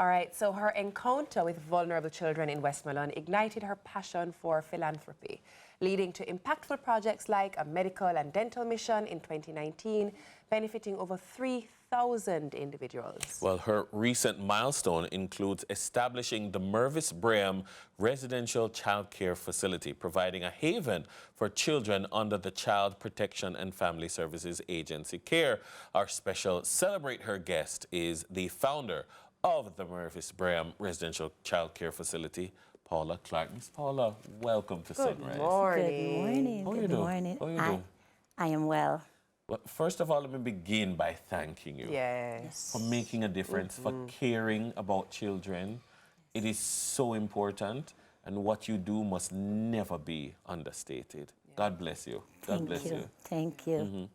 All right, so her encounter with vulnerable children in Westmoreland ignited her passion for philanthropy, leading to impactful projects like a medical and dental mission in 2019, benefiting over 3,000 individuals. Well, her recent milestone includes establishing the Mervis Braham residential child care facility, providing a haven for children under the Child Protection and Family Services Agency care. Our special Celebrate Her guest is the founder of the Mervis Braham residential child care facility, Paula Clark. Miss Paula, welcome to Sunrise. Good morning. Good morning. How are you Good doing? morning. How are you doing? I am well. Well, first of all, let me begin by thanking you Yes. for making a difference, for caring about children. It is so important, and what you do must never be understated. God bless you. God bless you. Thank you.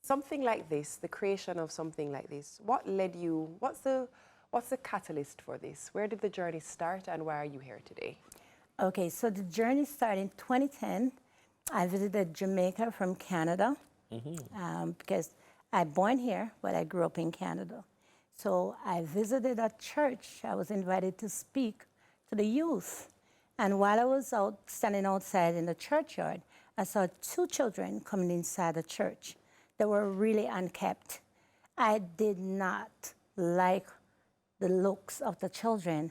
Something like this, the creation of something like this, what led you, what's the catalyst for this? Where did the journey start and why are you here today? Okay, so the journey started in 2010. I visited Jamaica from Canada because I'm born here, but I grew up in Canada. So I visited a church. I was invited to speak to the youth. And while I was standing outside in the churchyard, I saw 2 children coming inside the church. They were really unkept. I did not like the looks of the children,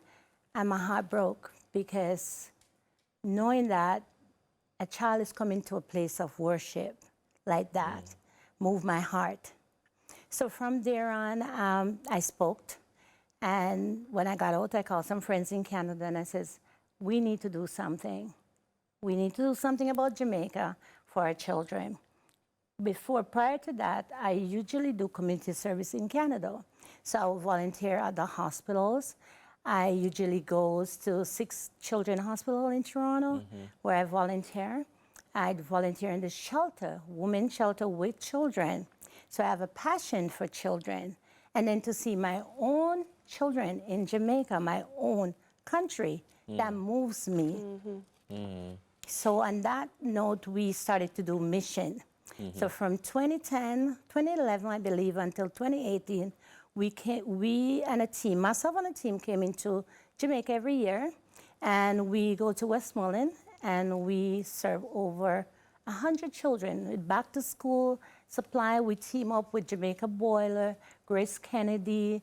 and my heart broke because knowing that a child is coming to a place of worship like that moved my heart. So from there on, I spoke, and when I got out, I called some friends in Canada, and I says, we need to do something. We need to do something about Jamaica for our children. Prior to that, I usually do community service in Canada. So I will volunteer at the hospitals. I usually go to 6 Children's Hospital in Toronto, where I volunteer. I volunteer in the shelter, women's shelter with children. So I have a passion for children. And then to see my own children in Jamaica, my own country, that moves me. So on that note, we started to do mission. So from 2011, I believe, until 2018, we and a team, myself and a team, came into Jamaica every year, and we go to Westmoreland, and we serve over 100 children with back to school supply. We team up with Jamaica Boiler, Grace Kennedy,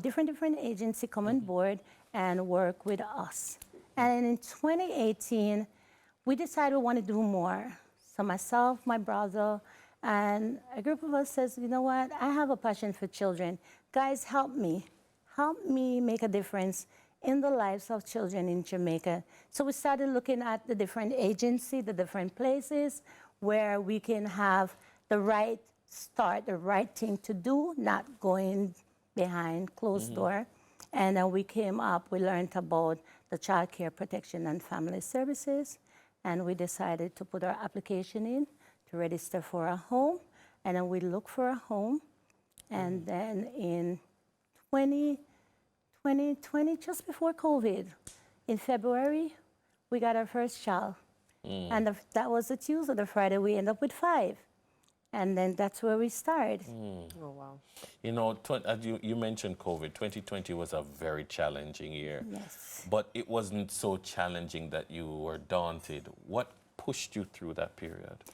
different agencies come on board and work with us. And in 2018, we decided we want to do more. So myself, my brother, and a group of us says, you know what, I have a passion for children. Guys, help me make a difference in the lives of children in Jamaica. So we started looking at the different agencies, the different places where we can have the right start, the right thing to do, not going behind closed door. And then we learned about the Child Care Protection and Family Services, and we decided to put our application in to register for a home, and then we looked for a home. And then in 2020, just before COVID, in February, we got our first child. And that was a Tuesday. The Friday, we ended up with 5. And then that's where we started. Oh, wow. You know, as you mentioned COVID, 2020 was a very challenging year. Yes. But it wasn't so challenging that you were daunted. What pushed you through that period?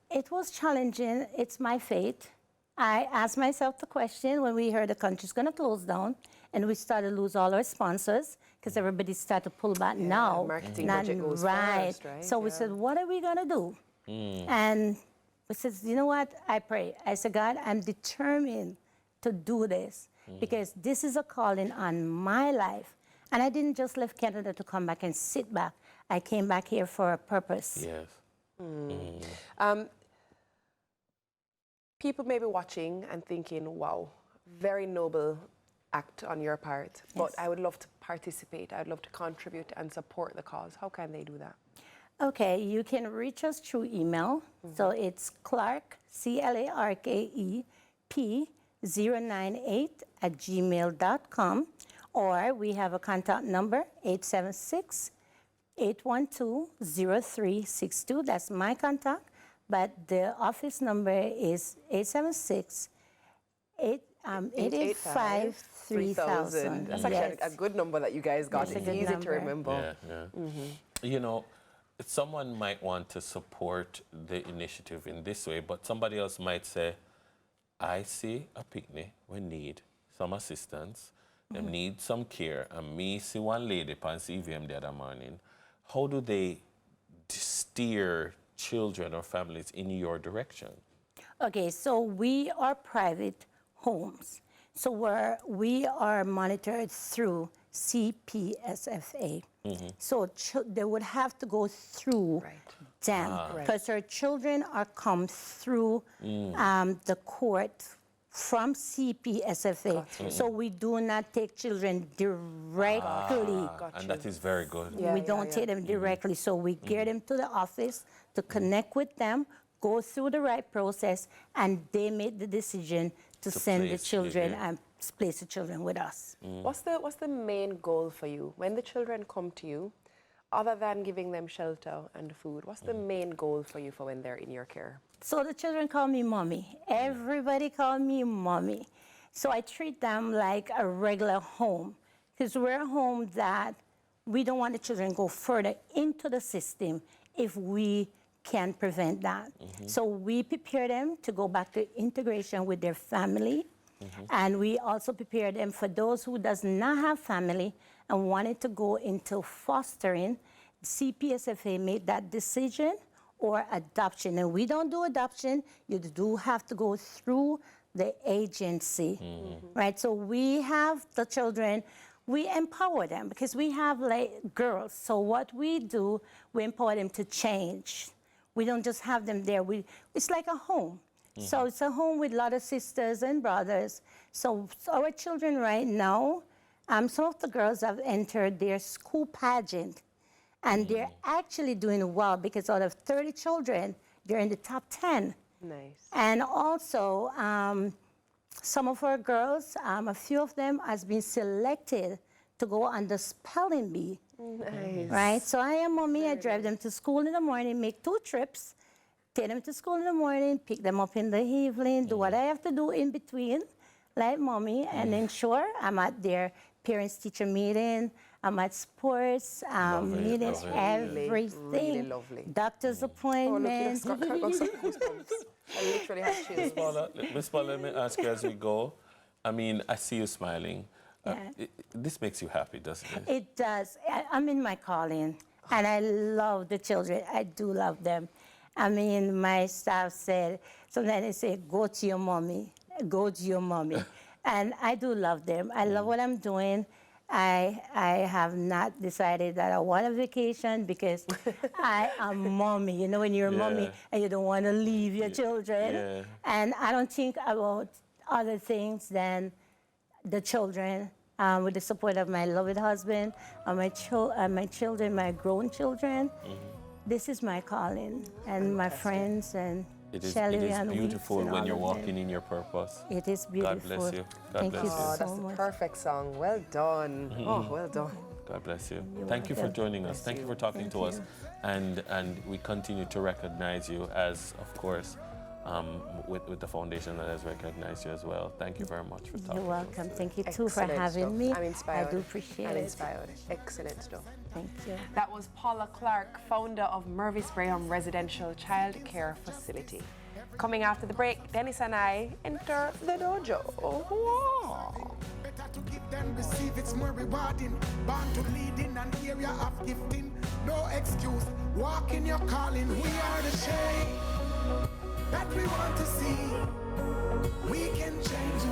It was challenging. It's my fate. I asked myself the question when we heard the country's going to close down and we started to lose all our sponsors because everybody started to pull back now. Marketing budget goes first, right? So we said, what are we going to do? And we said, you know what? I pray. I said, God, I'm determined to do this because this is a calling on my life. And I didn't just leave Canada to come back and sit back. I came back here for a purpose. Yes. People may be watching and thinking, wow, very noble act on your part, but I would love to participate. I would love to contribute and support the cause. How can they do that? Okay, you can reach us through email. So it's Clark, CLARKEP 098@gmail.com, or we have a contact number, 876-812-0362. That's my contact, but the office number is 876-8 885 3000. That's actually a good number that you guys got. That's a It's good easy to number. remember. You know, someone might want to support the initiative in this way, but somebody else might say, I see a picnic, we need some assistance, they need some care, and me see one lady on CVM the other morning. How do they steer children or families in your direction? Okay, so we are private homes. So we are monitored through CPSFA. So they would have to go through them because our children are come through the court from CPSFA. So we do not take children directly. And that is very good. We don't take them directly. So we get them to the office to connect with them, go through the right process, and they make the decision to send the children and place the children with us. What's the main goal for you when the children come to you, other than giving them shelter and food? What's the main goal for you for when they're in your care? So the children call me mommy. Everybody call me mommy. So I treat them like a regular home because we're a home that we don't want the children go further into the system if we can prevent that. So we prepare them to go back to integration with their family. And we also prepare them for those who does not have family and wanted to go into fostering. CPSFA made that decision, or adoption. And we don't do adoption. You do have to go through the agency, right? So we have the children, we empower them because we have like girls. So what we do, we empower them to change. We don't just have them there. It's like a home. So it's a home with a lot of sisters and brothers. So our children right now, some of the girls have entered their school pageant, and they're actually doing well because out of 30 children, they're in the top 10. Nice. And also, some of our girls, a few of them has been selected to go on the spelling bee. Nice. Right? So I am mommy. I drive them to school in the morning, make 2 trips, take them to school in the morning, pick them up in the evening, do what I have to do in between, like mommy, and ensure I'm at their parents-teacher meeting, I'm at sports, meeting, everything. Really lovely. Doctor's appointments. Oh, look, I got some goosebumps. I literally have chills. Miss Paula, let me ask you as we go. I mean, I see you smiling. This makes you happy, doesn't it? It does. I'm in my calling, and I love the children. I do love them. I mean, my staff said, sometimes they say, go to your mommy, go to your mommy. And I do love them. I love what I'm doing. I have not decided that I want a vacation because I am mommy. You know, when you're a mommy and you don't want to leave your children. And I don't think about other things than the children. With the support of my loved husband, and my children, my grown children. This is my calling, and my friends, and Shelly and It is beautiful Weeks, when you're walking in your purpose. It is beautiful. God bless you. Thank you Oh, so that's the much. perfect song. Well done. Oh, well done. God bless you. Thank you for joining us. Thank you for talking to us. And we continue to recognize you as, of course, with the foundation that has recognized you as well. Thank you very much for talking You're welcome. to us. Thank you too Excellent for having stuff. me. I'm inspired. I do appreciate I'm it. inspired. Excellent stuff. Thank you. That was Paula Clark, founder of Mervis Braham Residential Child Care Facility. Coming after the break, Dennis and I enter the dojo. Wow. Better to give than receive, it's more rewarding. Born to lead in an area of gifting. No excuse, walk in your calling. We are the change that we want to see. We can change the world.